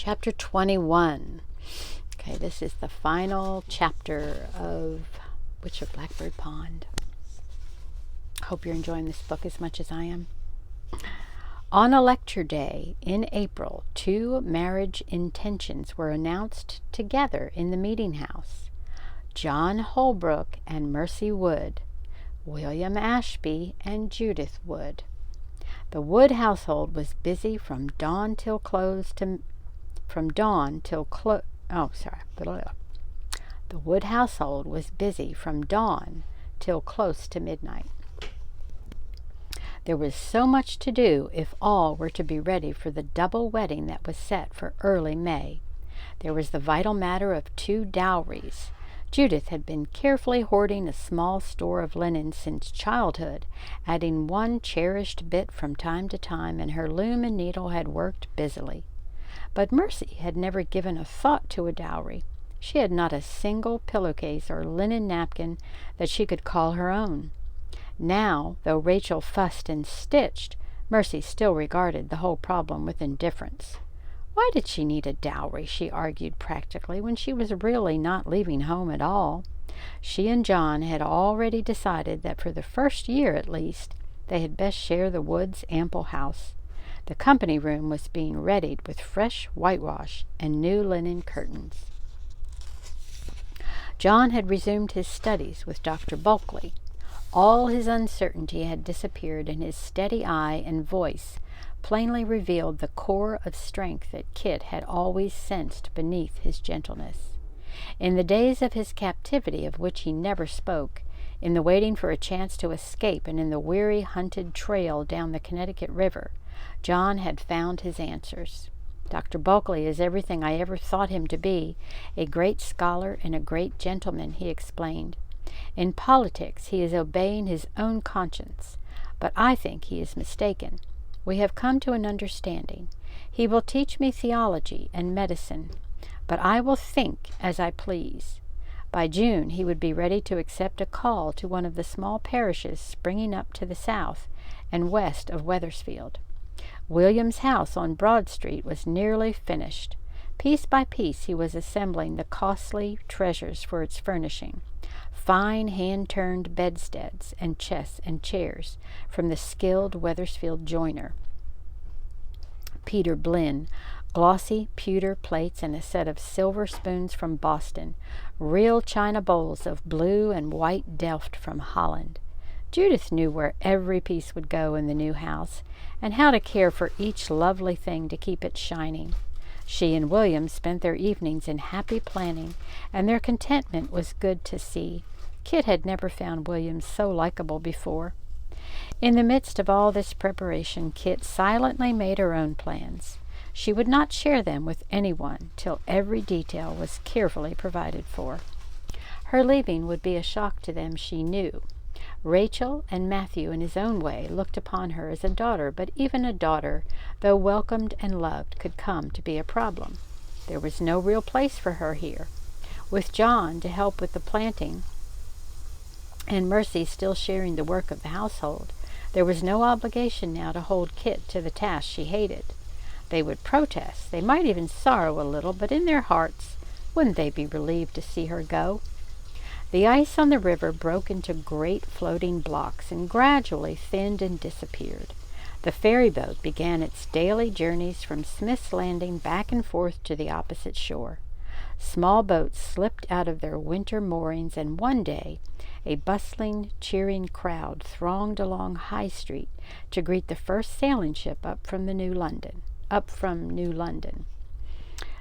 Chapter 21. Okay, this is the final chapter of Witch of Blackbird Pond. Hope you're enjoying this book as much as I am. On a lecture day in April, 2 marriage intentions were announced together in the meeting house. John Holbrook and Mercy Wood, William Ashby and Judith Wood. The Wood household was busy from dawn till close to The Wood household was busy from dawn till close to midnight. There was so much to do if all were to be ready for the double wedding that was set for early May. There was the vital matter of 2 dowries. Judith had been carefully hoarding a small store of linen since childhood, adding one cherished bit from time to time, and her loom and needle had worked busily. But Mercy had never given a thought to a dowry. She had not a single pillowcase or linen napkin that she could call her own. Now, though Rachel fussed and stitched, Mercy still regarded the whole problem with indifference. Why did she need a dowry, she argued practically, when she was really not leaving home at all? She and John had already decided that for the first year at least, they had best share the Woods' ample house. The company room was being readied with fresh whitewash and new linen curtains. John had resumed his studies with Dr. Bulkley. All his uncertainty had disappeared, and his steady eye and voice plainly revealed the core of strength that Kit had always sensed beneath his gentleness. In the days of his captivity, of which he never spoke, in the waiting for a chance to escape, and in the weary hunted trail down the Connecticut River, John had found his answers. Dr. Bulkley is everything I ever thought him to be, a great scholar and a great gentleman, he explained. In politics he is obeying his own conscience, but I think he is mistaken. We have come to an understanding. He will teach me theology and medicine, but I will think as I please. By June he would be ready to accept a call to one of the small parishes springing up to the south and west of Wethersfield. William's house on Broad Street was nearly finished. Piece by piece he was assembling the costly treasures for its furnishing. Fine hand-turned bedsteads and chests and chairs from the skilled Wethersfield joiner, Peter Blinn, glossy pewter plates and a set of silver spoons from Boston, real china bowls of blue and white Delft from Holland. Judith knew where every piece would go in the new house, and how to care for each lovely thing to keep it shining. She and William spent their evenings in happy planning, and their contentment was good to see. Kit had never found William so likable before. In the midst of all this preparation, Kit silently made her own plans. She would not share them with anyone till every detail was carefully provided for. Her leaving would be a shock to them, she knew. Rachel and Matthew, in his own way, looked upon her as a daughter, but even a daughter, though welcomed and loved, could come to be a problem. There was no real place for her here. With John to help with the planting, and Mercy still sharing the work of the household, there was no obligation now to hold Kit to the task she hated. They would protest, they might even sorrow a little, but in their hearts, wouldn't they be relieved to see her go? The ice on the river broke into great floating blocks and gradually thinned and disappeared. The ferry boat began its daily journeys from Smith's Landing back and forth to the opposite shore. Small boats slipped out of their winter moorings, and one day a bustling, cheering crowd thronged along High Street to greet the first sailing ship up from New London.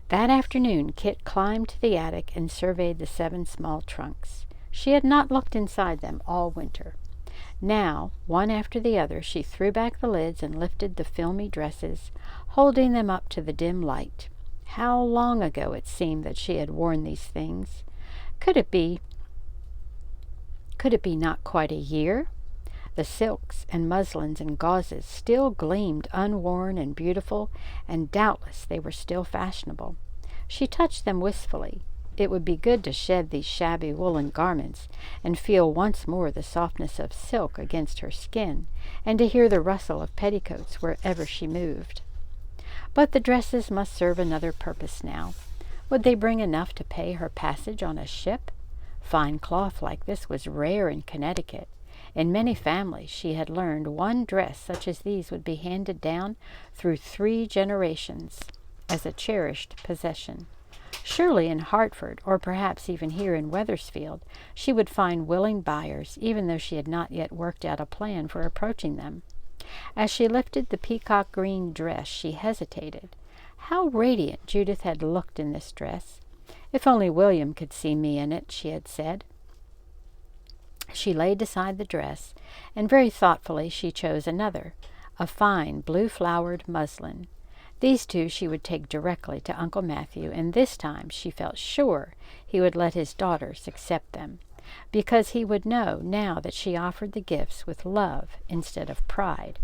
That afternoon Kit climbed to the attic and surveyed the 7 small trunks. She had not looked inside them all winter. Now, one after the other, she threw back the lids and lifted the filmy dresses, holding them up to the dim light. How long ago it seemed that she had worn these things. Could it be not quite a year? The silks and muslins and gauzes still gleamed unworn and beautiful, and doubtless they were still fashionable. She touched them wistfully. It would be good to shed these shabby woolen garments and feel once more the softness of silk against her skin, and to hear the rustle of petticoats wherever she moved. But the dresses must serve another purpose now. Would they bring enough to pay her passage on a ship? Fine cloth like this was rare in Connecticut. In many families, she had learned, one dress such as these would be handed down through 3 generations as a cherished possession. Surely in Hartford, or perhaps even here in Wethersfield, she would find willing buyers, even though she had not yet worked out a plan for approaching them. As she lifted the peacock green dress, she hesitated. How radiant Judith had looked in this dress! If only William could see me in it, she had said. She laid aside the dress, and very thoughtfully she chose another, a fine blue-flowered muslin. These 2 she would take directly to Uncle Matthew, and this time she felt sure he would let his daughters accept them, because he would know now that she offered the gifts with love instead of pride.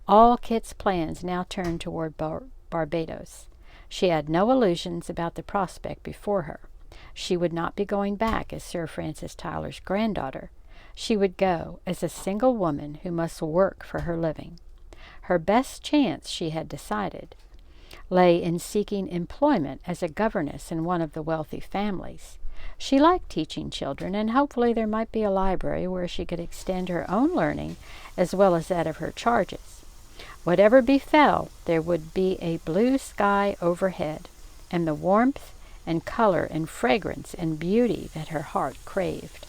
All Kit's plans now turned toward Barbados. She had no illusions about the prospect before her. She would not be going back as Sir Francis Tyler's granddaughter. She would go as a single woman who must work for her living. Her best chance, she had decided, lay in seeking employment as a governess in one of the wealthy families. She liked teaching children, and hopefully there might be a library where she could extend her own learning as well as that of her charges. Whatever befell, there would be a blue sky overhead, and the warmth and color and fragrance and beauty that her heart craved.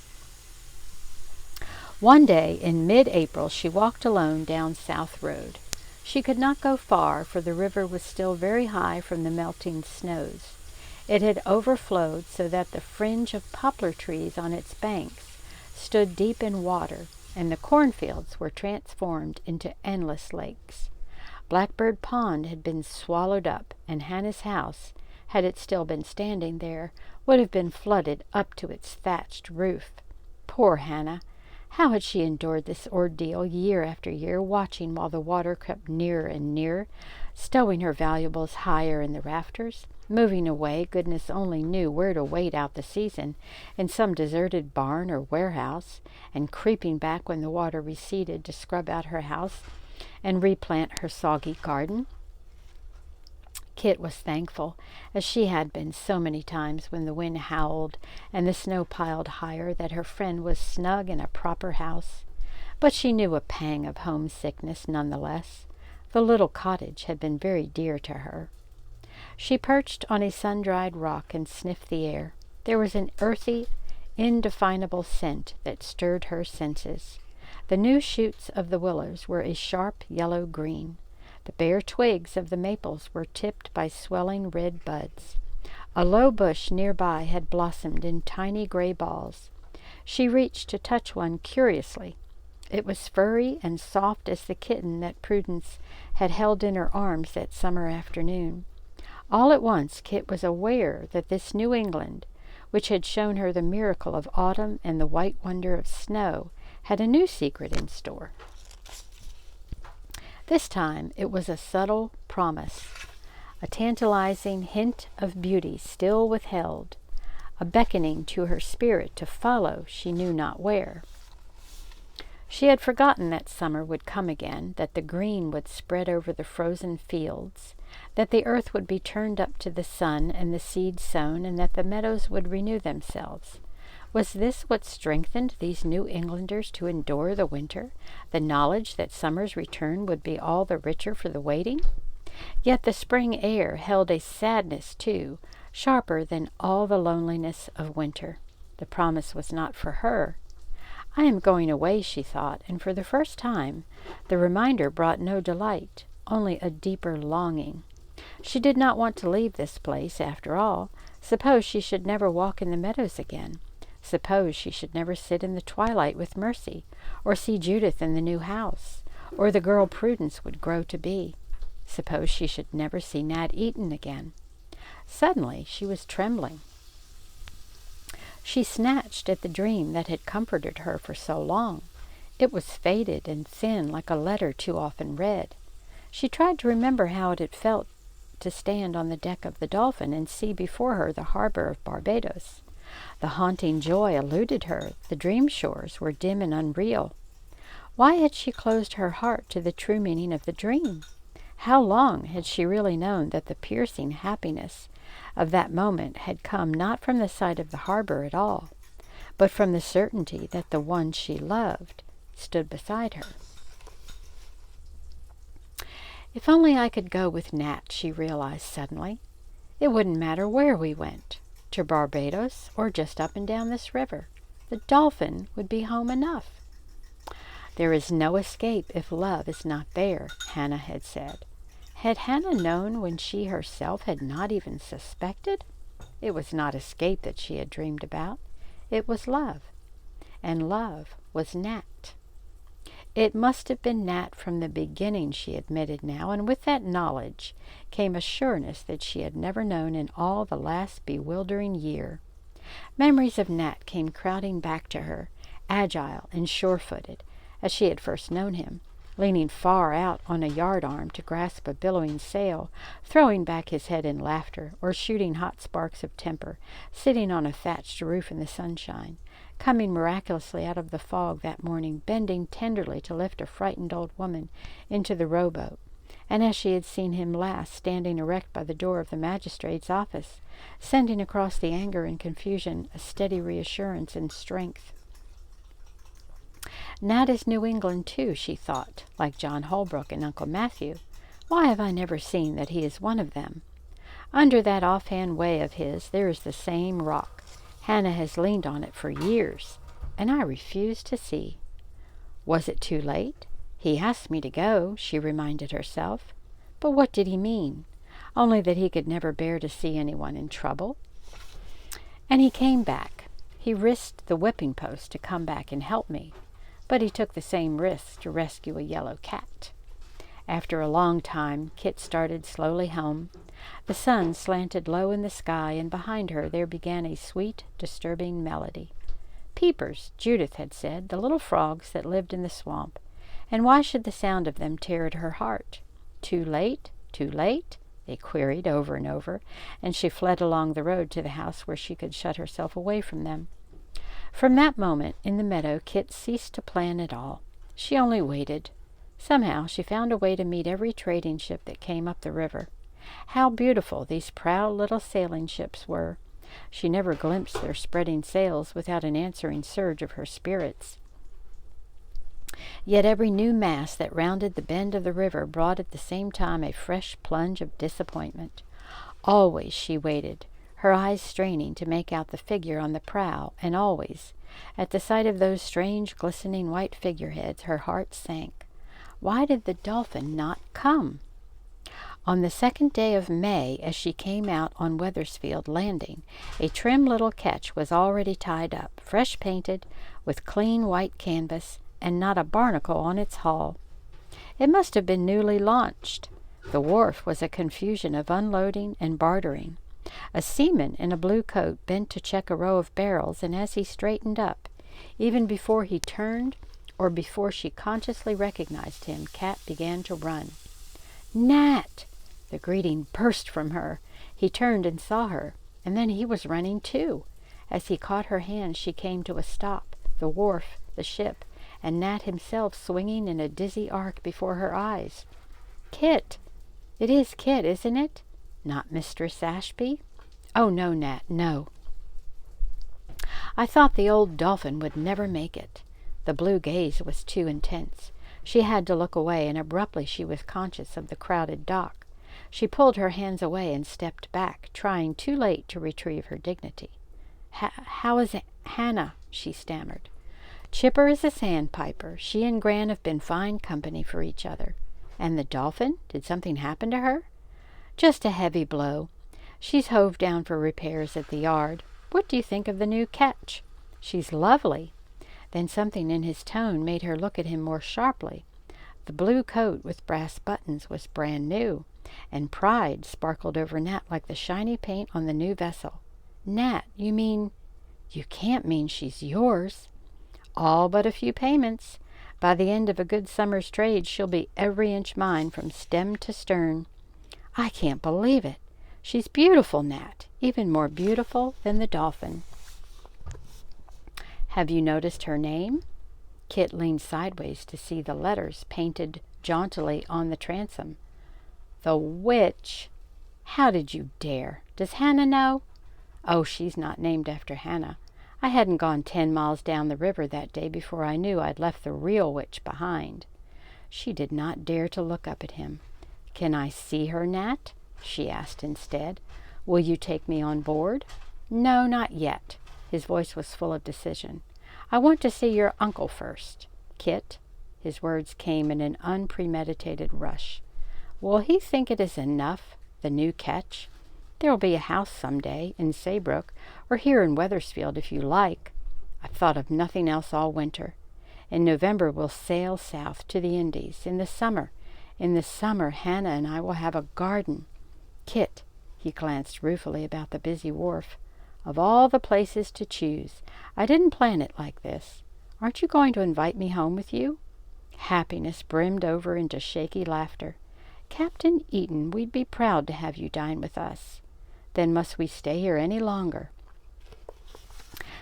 One day in mid-April she walked alone down South Road. She could not go far, for the river was still very high from the melting snows. It had overflowed so that the fringe of poplar trees on its banks stood deep in water, and the cornfields were transformed into endless lakes. Blackbird Pond had been swallowed up, and Hannah's house, had it still been standing there, would have been flooded up to its thatched roof. Poor Hannah! How had she endured this ordeal year after year, watching while the water crept nearer and nearer, stowing her valuables higher in the rafters, moving away, goodness only knew where to wait out the season, in some deserted barn or warehouse, and creeping back when the water receded to scrub out her house and replant her soggy garden? Kit was thankful, as she had been so many times when the wind howled and the snow piled higher, that her friend was snug in a proper house. But she knew a pang of homesickness none the less. The little cottage had been very dear to her. She perched on a sun-dried rock and sniffed the air. There was an earthy, indefinable scent that stirred her senses. The new shoots of the willows were a sharp yellow-green. The bare twigs of the maples were tipped by swelling red buds. A low bush nearby had blossomed in tiny gray balls. She reached to touch one curiously. It was furry and soft as the kitten that Prudence had held in her arms that summer afternoon. All at once Kit was aware that this New England, which had shown her the miracle of autumn and the white wonder of snow, had a new secret in store. This time it was a subtle promise, a tantalizing hint of beauty still withheld, a beckoning to her spirit to follow she knew not where. She had forgotten that summer would come again, that the green would spread over the frozen fields, that the earth would be turned up to the sun and the seed sown, and that the meadows would renew themselves. Was this what strengthened these New Englanders to endure the winter, the knowledge that summer's return would be all the richer for the waiting? Yet the spring air held a sadness, too, sharper than all the loneliness of winter. The promise was not for her. I am going away, she thought, and for the first time the reminder brought no delight, only a deeper longing. She did not want to leave this place, after all. Suppose she should never walk in the meadows again. Suppose she should never sit in the twilight with Mercy, or see Judith in the new house, or the girl Prudence would grow to be. Suppose she should never see Nat Eaton again. Suddenly she was trembling. She snatched at the dream that had comforted her for so long. It was faded and thin, like a letter too often read. She tried to remember how it had felt to stand on the deck of the Dolphin and see before her the harbor of Barbados. The haunting joy eluded her. The dream shores were dim and unreal. Why had she closed her heart to the true meaning of the dream? How long had she really known that the piercing happiness of that moment had come not from the sight of the harbor at all, but from the certainty that the one she loved stood beside her? If only I could go with Nat, she realized suddenly. It wouldn't matter where we went, to Barbados or just up and down this river. The Dolphin would be home enough. There is no escape if love is not there, Hannah had said. Had Hannah known when she herself had not even suspected? It was not escape that she had dreamed about. It was love. And love was Nat. It must have been Nat from the beginning, she admitted now, and with that knowledge came a sureness that she had never known in all the last bewildering year. Memories of Nat came crowding back to her, agile and sure-footed, as she had first known him, leaning far out on a yardarm to grasp a billowing sail, throwing back his head in laughter, or shooting hot sparks of temper, sitting on a thatched roof in the sunshine, coming miraculously out of the fog that morning, bending tenderly to lift a frightened old woman into the rowboat, and as she had seen him last, standing erect by the door of the magistrate's office, sending across the anger and confusion a steady reassurance and strength. Nat is New England, too, she thought, like John Holbrook and Uncle Matthew. Why have I never seen that he is one of them? Under that offhand way of his there is the same rock. Hannah has leaned on it for years, and I refuse to see. Was it too late? He asked me to go, she reminded herself. But what did he mean? Only that he could never bear to see anyone in trouble. And he came back. He risked the whipping post to come back and help me, but he took the same risk to rescue a yellow cat. After a long time, Kit started slowly home. The sun slanted low in the sky, and behind her there began a sweet, disturbing melody. Peepers, Judith had said, the little frogs that lived in the swamp. And why should the sound of them tear at her heart? Too late? Too late? They queried over and over, and she fled along the road to the house where she could shut herself away from them. From that moment, in the meadow, Kit ceased to plan at all. She only waited. Somehow she found a way to meet every trading ship that came up the river. How beautiful these proud little sailing ships were! She never glimpsed their spreading sails without an answering surge of her spirits. Yet every new mast that rounded the bend of the river brought at the same time a fresh plunge of disappointment. Always she waited, her eyes straining to make out the figure on the prow, and always, at the sight of those strange glistening white figureheads, her heart sank. Why did the Dolphin not come? On the 2nd day of May, as she came out on Wethersfield Landing, a trim little ketch was already tied up, fresh painted, with clean white canvas, and not a barnacle on its hull. It must have been newly launched. The wharf was a confusion of unloading and bartering. A seaman in a blue coat bent to check a row of barrels, and as he straightened up, even before he turned or before she consciously recognized him, Cat began to run. "Nat!" The greeting burst from her. He turned and saw her, and then he was running too. As he caught her hand, she came to a stop, the wharf, the ship, and Nat himself swinging in a dizzy arc before her eyes. "Kit! It is Kit, isn't it? Not Mistress Ashby? Oh, no, Nat, no. I thought the old Dolphin would never make it." The blue gaze was too intense. She had to look away, and abruptly she was conscious of the crowded dock. She pulled her hands away and stepped back, trying too late to retrieve her dignity. How is Hannah?" she stammered. "Chipper is a sandpiper. She and Gran have been fine company for each other." "And the Dolphin? Did something happen to her?" "Just a heavy blow. She's hove down for repairs at the yard. What do you think of the new ketch?" "She's lovely." Then something in his tone made her look at him more sharply. The blue coat with brass buttons was brand new, and pride sparkled over Nat like the shiny paint on the new vessel. "Nat, you can't mean she's yours?" "All but a few payments. By the end of a good summer's trade she'll be every inch mine from stem to stern." "I can't believe it. She's beautiful, Nat, even more beautiful than the Dolphin." "Have you noticed her name?" Kit leaned sideways to see the letters painted jauntily on the transom. The witch? How did you dare? Does Hannah know? Oh, she's not named after Hannah. I hadn't gone 10 miles down the river that day before I knew I'd left the real witch behind. She did not dare to look up at him. Can I see her, Nat? She asked instead. Will you take me on board? No, not yet. His voice was full of decision. I want to see your uncle first. Kit, his words came in an unpremeditated rush. Will he think it is enough, the new catch? There'll be a house some day in Saybrook, or here in Wethersfield if you like. I've thought of nothing else all winter. In November we'll sail south to the Indies. In the summer, Hannah and I will have a garden. Kit, he glanced ruefully about the busy wharf. Of all the places to choose, I didn't plan it like this. Aren't you going to invite me home with you? Happiness brimmed over into shaky laughter. Captain Eaton, we'd be proud to have you dine with us. Then must we stay here any longer?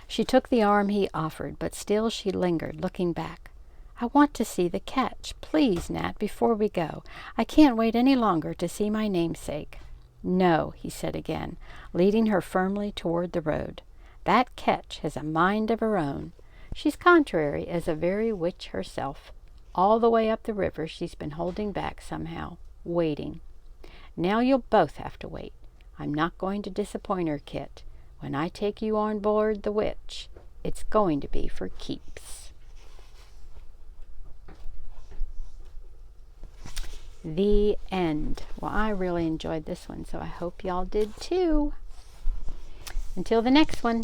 She took the arm he offered, but still she lingered, looking back. I want to see the catch. Please, Nat, before we go. I can't wait any longer to see my namesake. No, he said again, leading her firmly toward the road. That catch has a mind of her own. She's contrary as a very witch herself. All the way up the river she's been holding back somehow, waiting. Now you'll both have to wait. I'm not going to disappoint her, Kit. When I take you on board the witch, it's going to be for keeps. The end. Well, I really enjoyed this one, so I hope y'all did too. Until the next one.